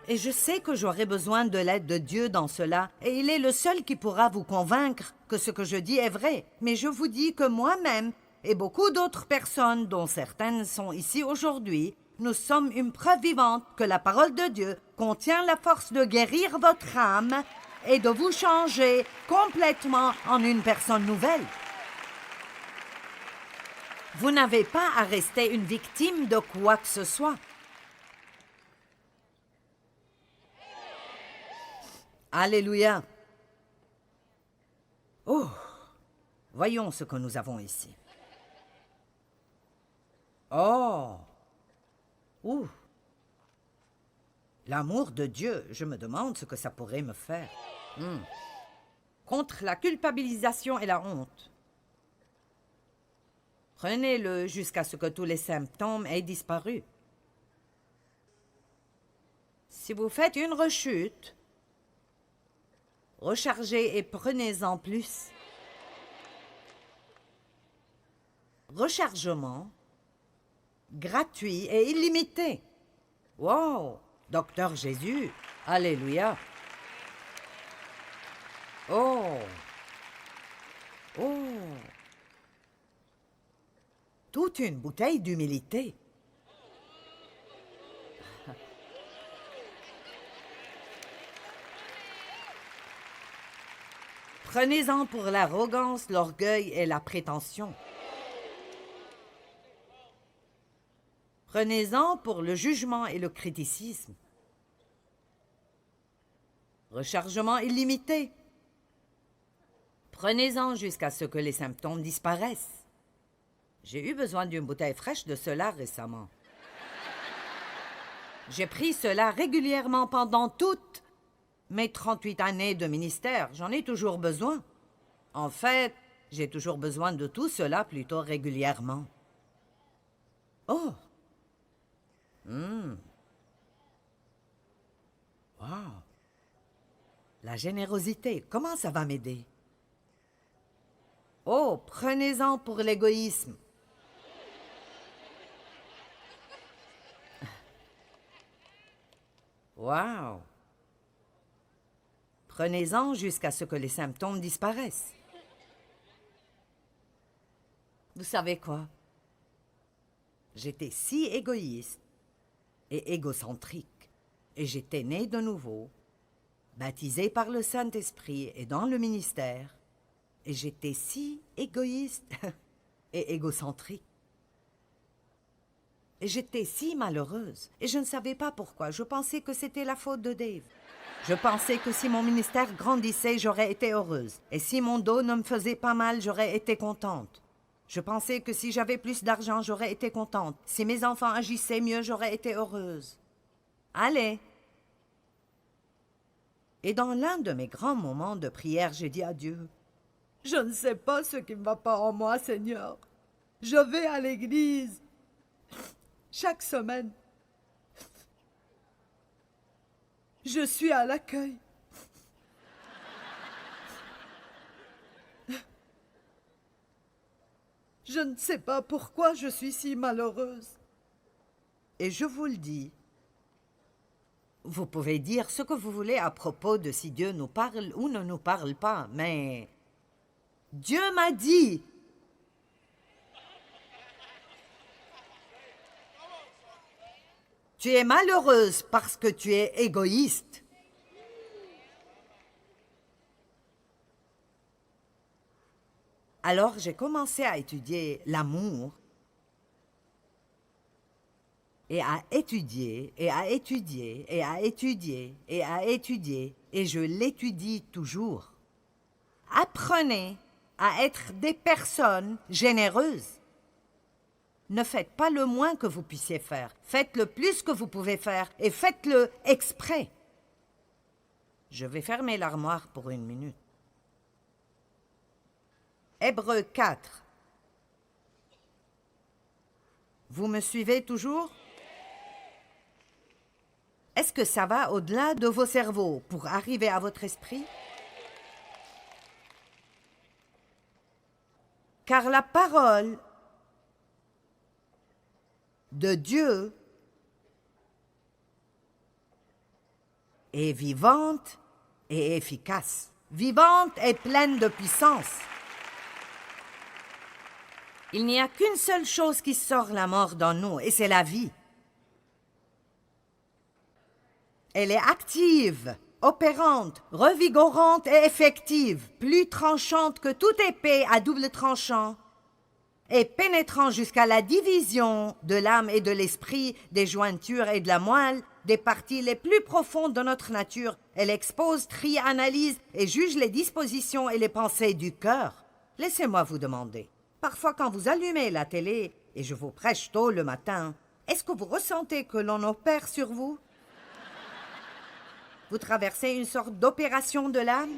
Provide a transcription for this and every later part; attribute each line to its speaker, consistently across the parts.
Speaker 1: Et je sais que j'aurai besoin de l'aide de Dieu dans cela, et il est le seul qui pourra vous convaincre que ce que je dis est vrai. Mais je vous dis que moi-même, et beaucoup d'autres personnes, dont certaines sont ici aujourd'hui, nous sommes une preuve vivante que la parole de Dieu contient la force de guérir votre âme et de vous changer complètement en une personne nouvelle. Vous n'avez pas à rester une victime de quoi que ce soit. Alléluia. Oh, voyons ce que nous avons ici. Oh, ouh. L'amour de Dieu, je me demande ce que ça pourrait me faire. Contre la culpabilisation et la honte. Prenez-le jusqu'à ce que tous les symptômes aient disparu. Si vous faites une rechute, rechargez et prenez-en plus. Rechargement gratuit et illimité. Wow! Docteur Jésus, alléluia. Oh! Oh! Toute une bouteille d'humilité. Prenez-en pour l'arrogance, l'orgueil et la prétention. Prenez-en pour le jugement et le criticisme. Rechargement illimité. Prenez-en jusqu'à ce que les symptômes disparaissent. J'ai eu besoin d'une bouteille fraîche de cela récemment. J'ai pris cela régulièrement pendant toutes mes 38 années de ministère. J'en ai toujours besoin. En fait, j'ai toujours besoin de tout cela plutôt régulièrement. Oh! Wow! La générosité, comment ça va m'aider? Oh, prenez-en pour l'égoïsme. Wow! Prenez-en jusqu'à ce que les symptômes disparaissent. Vous savez quoi? J'étais si égoïste et égocentrique, et j'étais né de nouveau, baptisé par le Saint-Esprit et dans le ministère, et j'étais si égoïste et égocentrique. Et j'étais si malheureuse, et je ne savais pas pourquoi. Je pensais que c'était la faute de Dave. Je pensais que si mon ministère grandissait, j'aurais été heureuse. Et si mon dos ne me faisait pas mal, j'aurais été contente. Je pensais que si j'avais plus d'argent, j'aurais été contente. Si mes enfants agissaient mieux, j'aurais été heureuse. Allez! Et dans l'un de mes grands moments de prière, j'ai dit à Dieu, « Je ne sais pas ce qui ne va pas en moi, Seigneur. Je vais à l'église chaque semaine. Je suis à l'accueil. Je ne sais pas pourquoi je suis si malheureuse. » Et je vous le dis, vous pouvez dire ce que vous voulez à propos de si Dieu nous parle ou ne nous parle pas, mais Dieu m'a dit, tu es malheureuse parce que tu es égoïste. Alors j'ai commencé à étudier l'amour et à étudier, et à étudier, et à étudier, et à étudier, et je l'étudie toujours. Apprenez à être des personnes généreuses. Ne faites pas le moins que vous puissiez faire. Faites le plus que vous pouvez faire, et faites-le exprès. Je vais fermer l'armoire pour 1 minute. Hébreux 4. Vous me suivez toujours? Est-ce que ça va au-delà de vos cerveaux pour arriver à votre esprit? Car la parole de Dieu est vivante et efficace. Vivante et pleine de puissance. Il n'y a qu'une seule chose qui sort la mort dans nous, et c'est la vie. Elle est active, opérante, revigorante et effective, plus tranchante que toute épée à double tranchant, et pénétrant jusqu'à la division de l'âme et de l'esprit, des jointures et de la moelle, des parties les plus profondes de notre nature. Elle expose, trie, analyse et juge les dispositions et les pensées du cœur. Laissez-moi vous demander, parfois quand vous allumez la télé, et je vous prêche tôt le matin, est-ce que vous ressentez que l'on opère sur vous? Vous traversez une sorte d'opération de l'âme?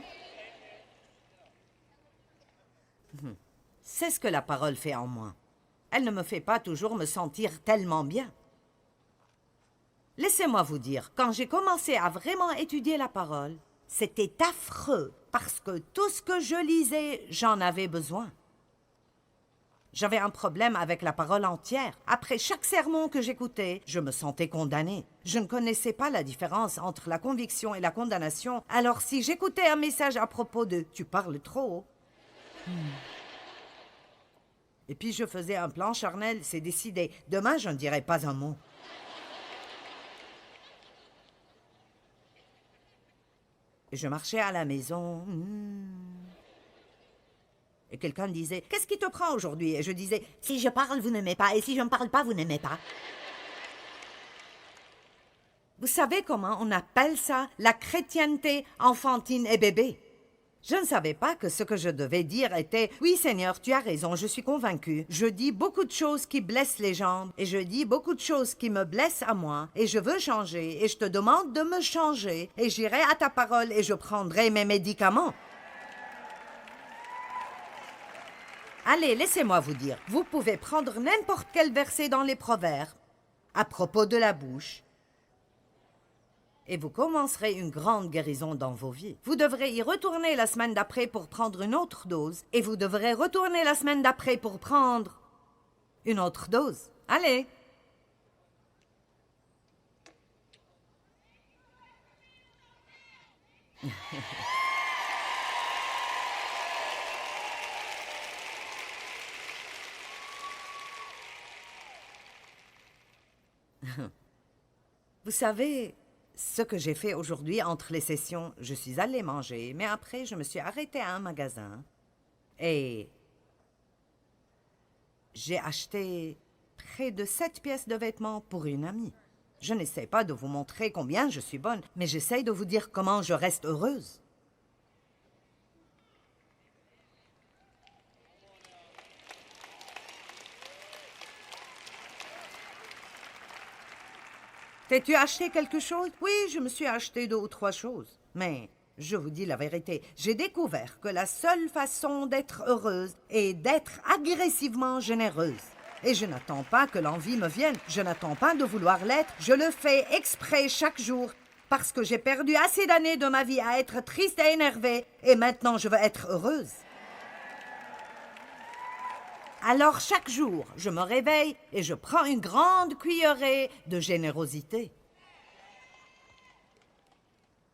Speaker 1: C'est ce que la parole fait en moi. Elle ne me fait pas toujours me sentir tellement bien. Laissez-moi vous dire, quand j'ai commencé à vraiment étudier la parole, c'était affreux, parce que tout ce que je lisais, j'en avais besoin. J'avais un problème avec la parole entière. Après chaque sermon que j'écoutais, je me sentais condamnée. Je ne connaissais pas la différence entre la conviction et la condamnation. Alors si j'écoutais un message à propos de « tu parles trop », et puis je faisais un plan charnel, c'est décidé. Demain, je ne dirai pas un mot. Et je marchais à la maison. Et quelqu'un me disait, qu'est-ce qui te prend aujourd'hui? Et je disais, si je parle, vous n'aimez pas. Et si je ne parle pas, vous n'aimez pas. Vous savez comment on appelle ça? La chrétienté enfantine et bébé. Je ne savais pas que ce que je devais dire était « Oui, Seigneur, tu as raison, je suis convaincu. Je dis beaucoup de choses qui blessent les gens, et je dis beaucoup de choses qui me blessent à moi, et je veux changer, et je te demande de me changer, et j'irai à ta parole, et je prendrai mes médicaments. » Allez, laissez-moi vous dire, vous pouvez prendre n'importe quel verset dans les Proverbes, à propos de la bouche, et vous commencerez une grande guérison dans vos vies. Vous devrez y retourner la semaine d'après pour prendre une autre dose, et vous devrez retourner la semaine d'après pour prendre une autre dose. Allez! Vous savez, ce que j'ai fait aujourd'hui entre les sessions, je suis allée manger, mais après, je me suis arrêtée à un magasin et j'ai acheté près de 7 pièces de vêtements pour une amie. Je n'essaie pas de vous montrer combien je suis bonne, mais j'essaie de vous dire comment je reste heureuse. T'es-tu acheté quelque chose? Oui, je me suis acheté 2 ou 3 choses. Mais je vous dis la vérité, j'ai découvert que la seule façon d'être heureuse est d'être agressivement généreuse. Et je n'attends pas que l'envie me vienne, je n'attends pas de vouloir l'être, je le fais exprès chaque jour, parce que j'ai perdu assez d'années de ma vie à être triste et énervée, et maintenant je veux être heureuse. Alors chaque jour, je me réveille et je prends une grande cuillerée de générosité.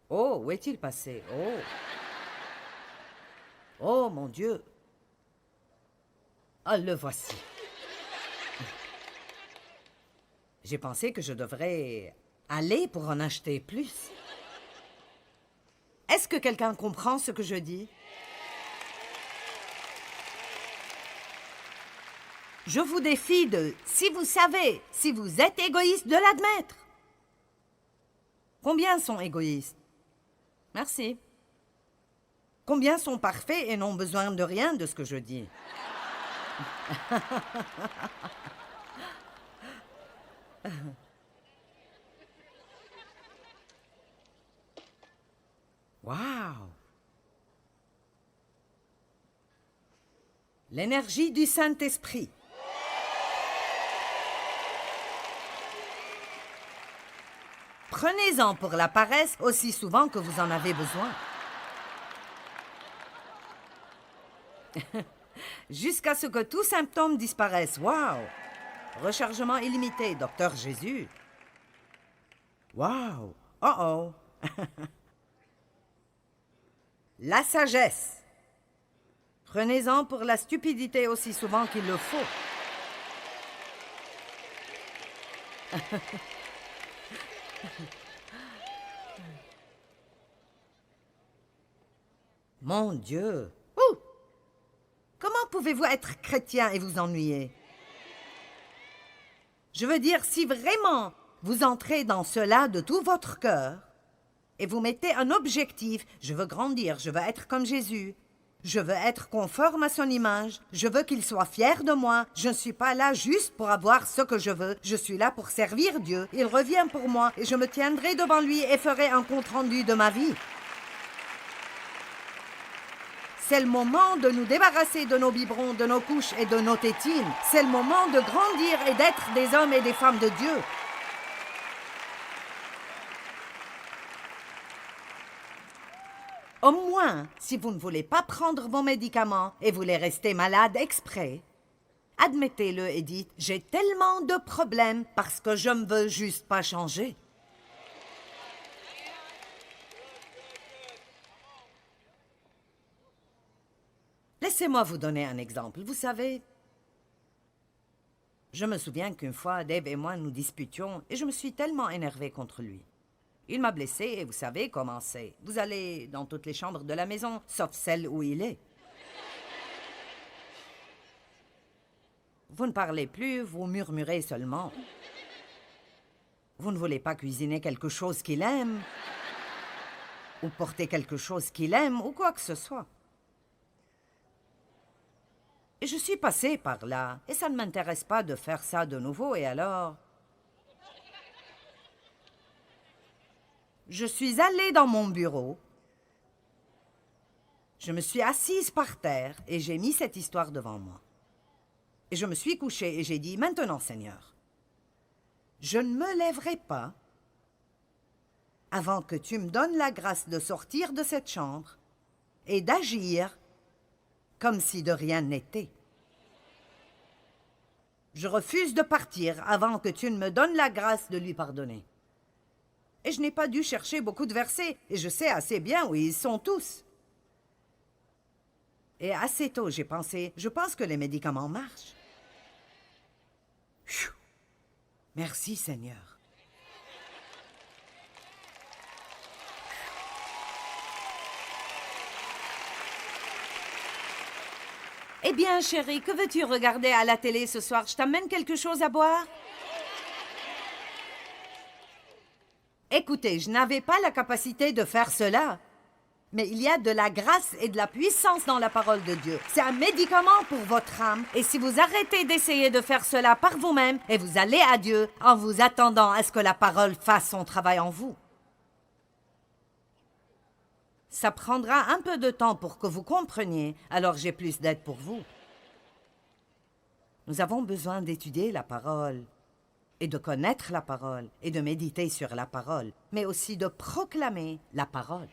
Speaker 1: Oh, où est-il passé? Oh! Oh, mon Dieu! Ah, le voici. J'ai pensé que je devrais aller pour en acheter plus. Est-ce que quelqu'un comprend ce que je dis? Je vous défie de, si vous savez, si vous êtes égoïste, de l'admettre. Combien sont égoïstes? Merci. Combien sont parfaits et n'ont besoin de rien de ce que je dis? Waouh! L'énergie du Saint-Esprit. Prenez-en pour la paresse aussi souvent que vous en avez besoin. Jusqu'à ce que tout symptôme disparaisse. Waouh! Rechargement illimité, Docteur Jésus. Waouh! Oh oh! La sagesse. Prenez-en pour la stupidité aussi souvent qu'il le faut. Mon Dieu! Ouh! Comment pouvez-vous être chrétien et vous ennuyer? Je veux dire, si vraiment vous entrez dans cela de tout votre cœur et vous mettez un objectif, je veux grandir, je veux être comme Jésus, je veux être conforme à son image, je veux qu'il soit fier de moi, je ne suis pas là juste pour avoir ce que je veux, je suis là pour servir Dieu, il revient pour moi et je me tiendrai devant lui et ferai un compte-rendu de ma vie. C'est le moment de nous débarrasser de nos biberons, de nos couches et de nos tétines. C'est le moment de grandir et d'être des hommes et des femmes de Dieu. Au moins, si vous ne voulez pas prendre vos médicaments et voulez rester malade exprès, admettez-le et dites « J'ai tellement de problèmes parce que je ne veux juste pas changer. » Laissez-moi vous donner un exemple. Vous savez, je me souviens qu'une fois, Dave et moi nous disputions et je me suis tellement énervée contre lui. Il m'a blessée et vous savez comment c'est. Vous allez dans toutes les chambres de la maison, sauf celle où il est. Vous ne parlez plus, vous murmurez seulement. Vous ne voulez pas cuisiner quelque chose qu'il aime, ou porter quelque chose qu'il aime, ou quoi que ce soit. Et je suis passée par là, et ça ne m'intéresse pas de faire ça de nouveau, et alors... Je suis allée dans mon bureau, je me suis assise par terre, et j'ai mis cette histoire devant moi. Et je me suis couchée, et j'ai dit, « Maintenant, Seigneur, je ne me lèverai pas avant que tu me donnes la grâce de sortir de cette chambre et d'agir comme si de rien n'était. Je refuse de partir avant que tu ne me donnes la grâce de lui pardonner. » Et je n'ai pas dû chercher beaucoup de versets, et je sais assez bien où ils sont tous. Et assez tôt, j'ai pensé, je pense que les médicaments marchent. Pfiou. Merci, Seigneur. Eh bien, chérie, que veux-tu regarder à la télé ce soir? Je t'amène quelque chose à boire? Écoutez, je n'avais pas la capacité de faire cela. Mais il y a de la grâce et de la puissance dans la parole de Dieu. C'est un médicament pour votre âme. Et si vous arrêtez d'essayer de faire cela par vous-même, et vous allez à Dieu en vous attendant à ce que la parole fasse son travail en vous. Ça prendra un peu de temps pour que vous compreniez, alors j'ai plus d'aide pour vous. Nous avons besoin d'étudier la parole, et de connaître la parole, et de méditer sur la parole, mais aussi de proclamer la parole.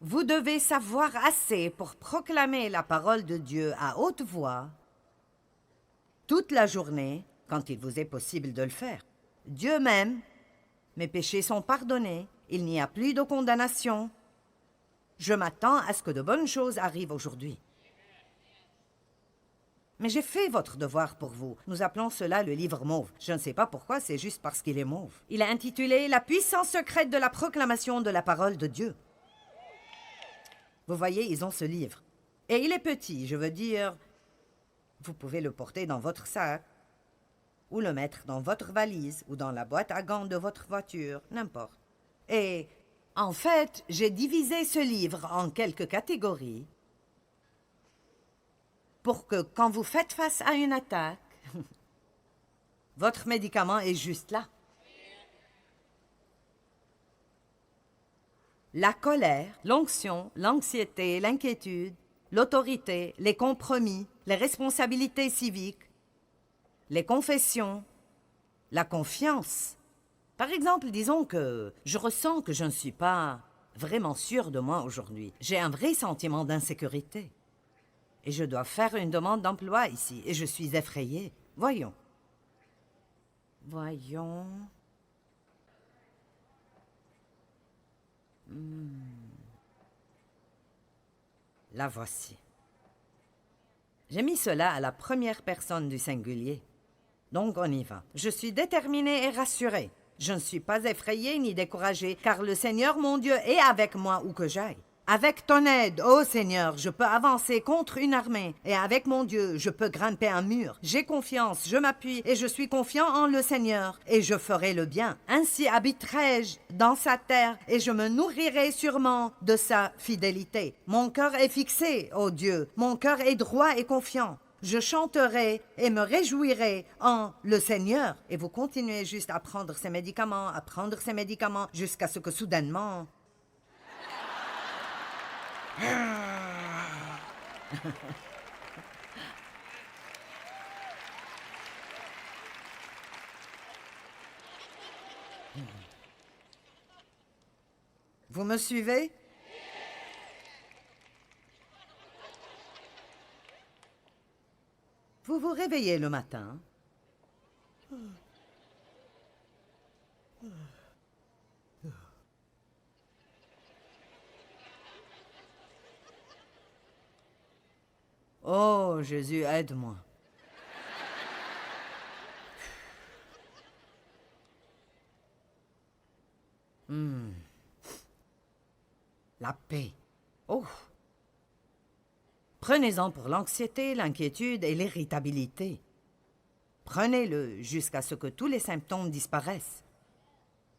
Speaker 1: Vous devez savoir assez pour proclamer la parole de Dieu à haute voix, toute la journée, quand il vous est possible de le faire. Dieu m'aime, mes péchés sont pardonnés, il n'y a plus de condamnation. Je m'attends à ce que de bonnes choses arrivent aujourd'hui. Mais j'ai fait votre devoir pour vous. Nous appelons cela le livre mauve. Je ne sais pas pourquoi, c'est juste parce qu'il est mauve. Il est intitulé « La puissance secrète de la proclamation de la parole de Dieu ». Vous voyez, ils ont ce livre. Et il est petit, je veux dire, vous pouvez le porter dans votre sac, ou le mettre dans votre valise, ou dans la boîte à gants de votre voiture, n'importe. Et, en fait, j'ai divisé ce livre en quelques catégories pour que, quand vous faites face à une attaque, votre médicament est juste là. La colère, l'onction, l'anxiété, l'inquiétude, l'autorité, les compromis, les responsabilités civiques, les confessions, la confiance. Par exemple, disons que je ressens que je ne suis pas vraiment sûre de moi aujourd'hui. J'ai un vrai sentiment d'insécurité. Et je dois faire une demande d'emploi ici, et je suis effrayée. Voyons. La voici. J'ai mis cela à la première personne du singulier. Donc on y va. Je suis déterminée et rassurée. Je ne suis pas effrayée ni découragée, car le Seigneur mon Dieu est avec moi où que j'aille. Avec ton aide, ô Seigneur, je peux avancer contre une armée, et avec mon Dieu, je peux grimper un mur. J'ai confiance, je m'appuie, et je suis confiant en le Seigneur, et je ferai le bien. Ainsi habiterai-je dans sa terre, et je me nourrirai sûrement de sa fidélité. Mon cœur est fixé, ô Dieu, mon cœur est droit et confiant. Je chanterai et me réjouirai en le Seigneur. Et vous continuez juste à prendre ces médicaments, jusqu'à ce que soudainement... Vous me suivez? Vous vous réveillez le matin. Oh, Jésus, aide-moi. La paix. Oh. Prenez-en pour l'anxiété, l'inquiétude et l'irritabilité. Prenez-le jusqu'à ce que tous les symptômes disparaissent.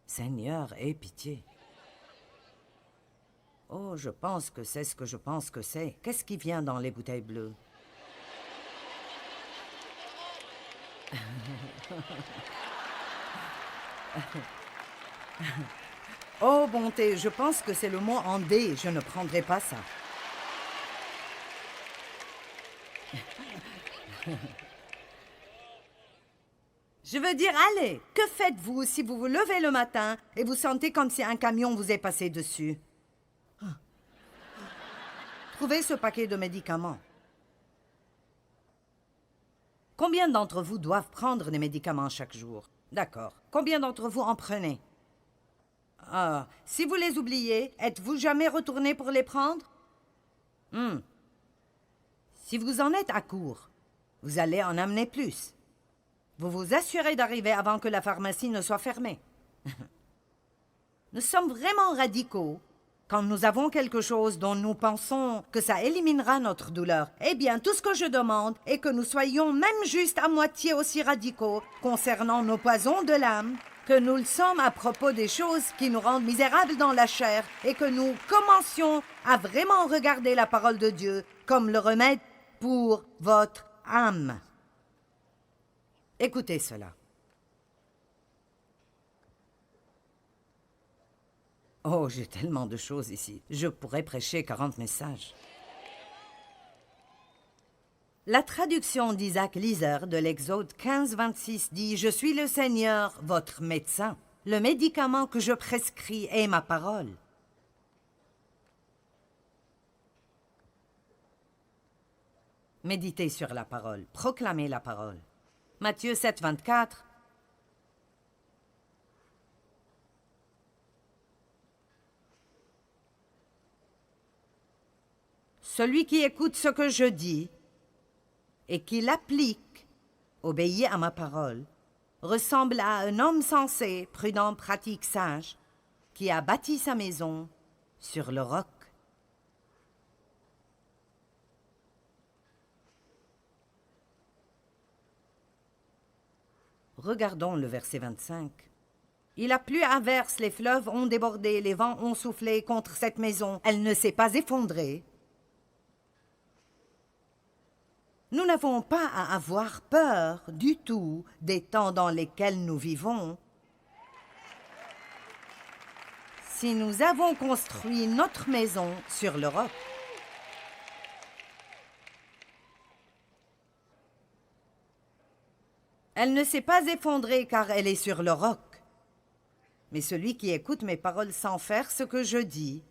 Speaker 1: Seigneur, aie pitié. Oh, je pense que c'est ce que je pense que c'est. Qu'est-ce qui vient dans les bouteilles bleues? Oh, bonté, je pense que c'est le mot en D. Je ne prendrai pas ça. Je veux dire, allez, que faites-vous si vous vous levez le matin et vous sentez comme si un camion vous est passé dessus? Trouvez ce paquet de médicaments. Combien d'entre vous doivent prendre des médicaments chaque jour? D'accord. Combien d'entre vous en prenez? Ah, si vous les oubliez, êtes-vous jamais retourné pour les prendre? Si vous en êtes à court, vous allez en amener plus. Vous vous assurez d'arriver avant que la pharmacie ne soit fermée. Nous sommes vraiment radicaux quand nous avons quelque chose dont nous pensons que ça éliminera notre douleur. Eh bien, tout ce que je demande est que nous soyons même juste à moitié aussi radicaux concernant nos poisons de l'âme que nous le sommes à propos des choses qui nous rendent misérables dans la chair et que nous commencions à vraiment regarder la parole de Dieu comme le remède pour votre âme. Écoutez cela. Oh, j'ai tellement de choses ici. Je pourrais prêcher 40 messages. La traduction d'Isaac Lizer de l'Exode 15-26 dit « Je suis le Seigneur, votre médecin. Le médicament que je prescris est ma parole. » Méditez sur la parole, proclamez la parole. Matthieu 7-24. Celui qui écoute ce que je dis et qui l'applique, obéit à ma parole, ressemble à un homme sensé, prudent, pratique, sage, qui a bâti sa maison sur le roc. Regardons le verset 25. Il a plu à verse, les fleuves ont débordé, les vents ont soufflé contre cette maison. Elle ne s'est pas effondrée. Nous n'avons pas à avoir peur du tout des temps dans lesquels nous vivons. Si nous avons construit notre maison sur le roc. Elle ne s'est pas effondrée car elle est sur le roc. Mais celui qui écoute mes paroles sans faire ce que je dis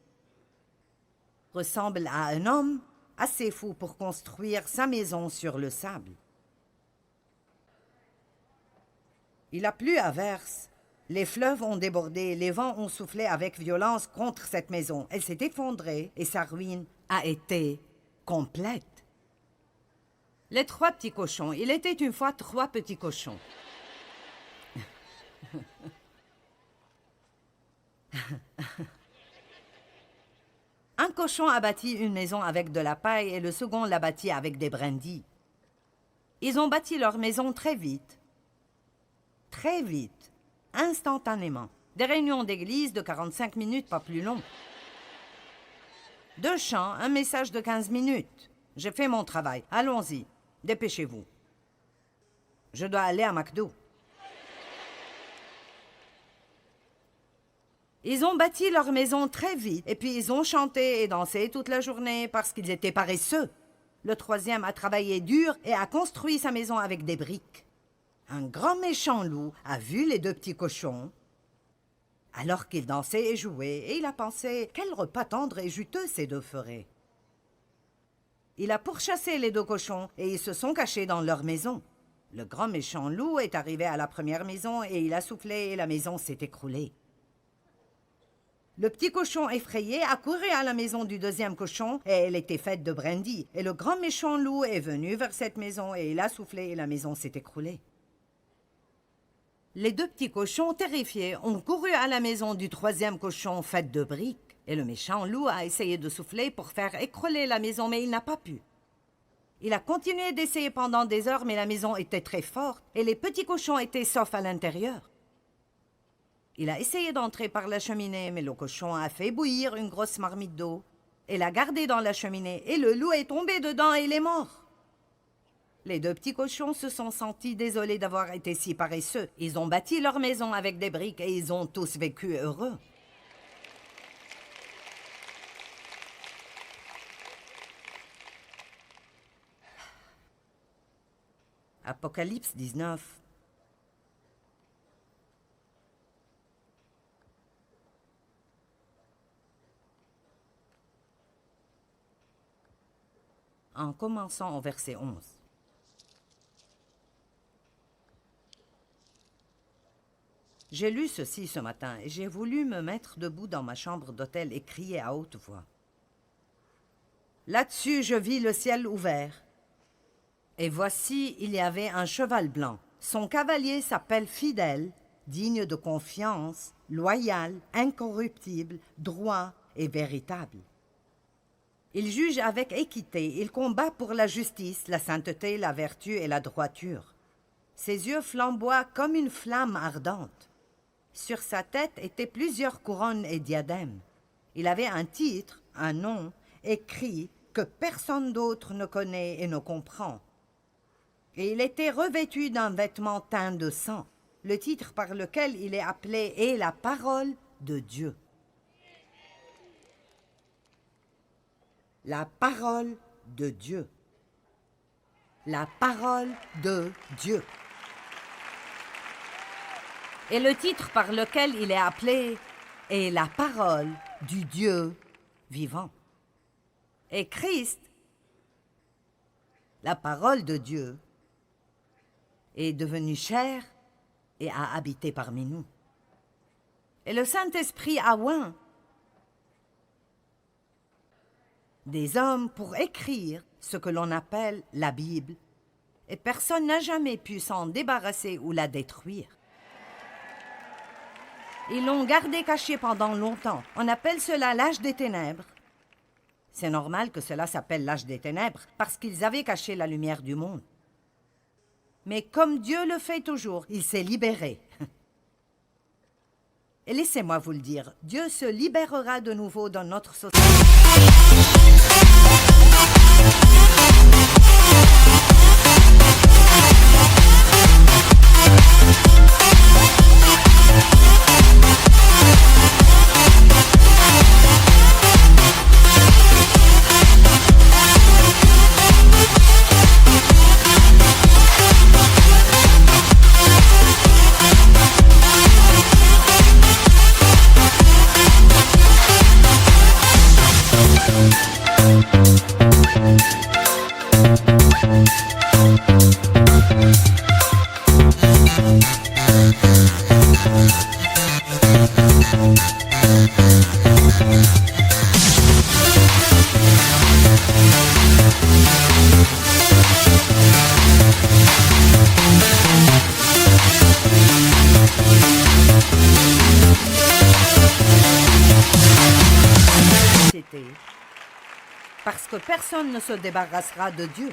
Speaker 1: ressemble à un homme assez fou pour construire sa maison sur le sable. Il a plu à verse, Les fleuves ont débordé, les vents ont soufflé avec violence contre cette maison. Elle s'est effondrée et sa ruine a été complète. Les 3 petits cochons. Il était une fois 3 petits cochons. Un cochon a bâti une maison avec de la paille et le second l'a bâtie avec des brindilles. Ils ont bâti leur maison très vite. Très vite. Instantanément. Des réunions d'église de 45 minutes, pas plus long. 2 chants, un message de 15 minutes. J'ai fait mon travail. Allons-y. Dépêchez-vous. Je dois aller à McDo. Ils ont bâti leur maison très vite, et puis ils ont chanté et dansé toute la journée parce qu'ils étaient paresseux. Le 3e a travaillé dur et a construit sa maison avec des briques. Un grand méchant loup a vu les 2 petits cochons alors qu'ils dansaient et jouaient, et il a pensé « Quel repas tendre et juteux ces 2 feraient !» Il a pourchassé les 2 cochons et ils se sont cachés dans leur maison. Le grand méchant loup est arrivé à la première maison et il a soufflé et la maison s'est écroulée. Le petit cochon effrayé a couru à la maison du 2e cochon et elle était faite de brindilles. Et le grand méchant loup est venu vers cette maison et il a soufflé et la maison s'est écroulée. Les 2 petits cochons, terrifiés, ont couru à la maison du 3e cochon faite de briques. Et le méchant loup a essayé de souffler pour faire écrouler la maison, mais il n'a pas pu. Il a continué d'essayer pendant des heures, mais la maison était très forte et les petits cochons étaient saufs à l'intérieur. Il a essayé d'entrer par la cheminée, mais le cochon a fait bouillir une grosse marmite d'eau et l'a gardée dans la cheminée, et le loup est tombé dedans et il est mort. Les 2 petits cochons se sont sentis désolés d'avoir été si paresseux. Ils ont bâti leur maison avec des briques et ils ont tous vécu heureux. Apocalypse 19. En commençant au verset 11. J'ai lu ceci ce matin et j'ai voulu me mettre debout dans ma chambre d'hôtel et crier à haute voix. Là-dessus, je vis le ciel ouvert. Et voici, il y avait un cheval blanc. Son cavalier s'appelle Fidèle, digne de confiance, loyal, incorruptible, droit et véritable. Il juge avec équité, il combat pour la justice, la sainteté, la vertu et la droiture. Ses yeux flamboient comme une flamme ardente. Sur sa tête étaient plusieurs couronnes et diadèmes. Il avait un titre, un nom, écrit que personne d'autre ne connaît et ne comprend. Et il était revêtu d'un vêtement teint de sang. Le titre par lequel il est appelé est la parole de Dieu. La parole de Dieu. La parole de Dieu. Et le titre par lequel il est appelé est la parole du Dieu vivant. Et Christ, la parole de Dieu, est devenu chair et a habité parmi nous. Et le Saint-Esprit a oint des hommes pour écrire ce que l'on appelle la Bible, et personne n'a jamais pu s'en débarrasser ou la détruire. Ils l'ont gardée cachée pendant longtemps. On appelle cela l'âge des ténèbres. C'est normal que cela s'appelle l'âge des ténèbres, parce qu'ils avaient caché la lumière du monde. Mais comme Dieu le fait toujours, il s'est libéré. Et laissez-moi vous le dire, Dieu se libérera de nouveau dans notre société.
Speaker 2: Don't
Speaker 1: que personne ne se débarrassera de Dieu.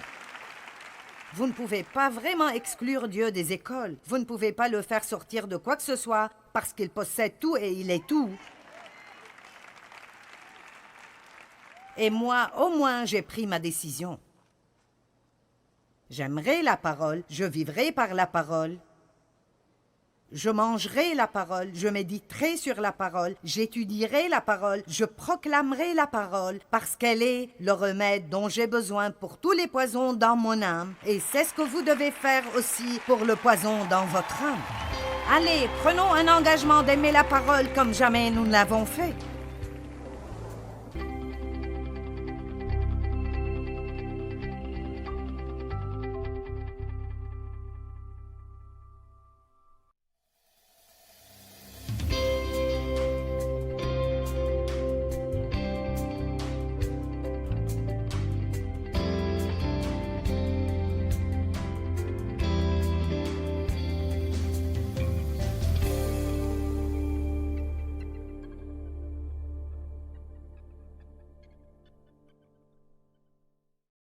Speaker 1: Vous ne pouvez pas vraiment exclure Dieu des écoles. Vous ne pouvez pas le faire sortir de quoi que ce soit parce qu'il possède tout et il est tout. Et moi, au moins, j'ai pris ma décision. J'aimerai la parole, je vivrai par la parole. Je mangerai la parole, je méditerai sur la parole, j'étudierai la parole, je proclamerai la parole, parce qu'elle est le remède dont j'ai besoin pour tous les poisons dans mon âme. Et c'est ce que vous devez faire aussi pour le poison dans votre âme. Allez, prenons un engagement d'aimer la parole comme jamais nous ne l'avons fait.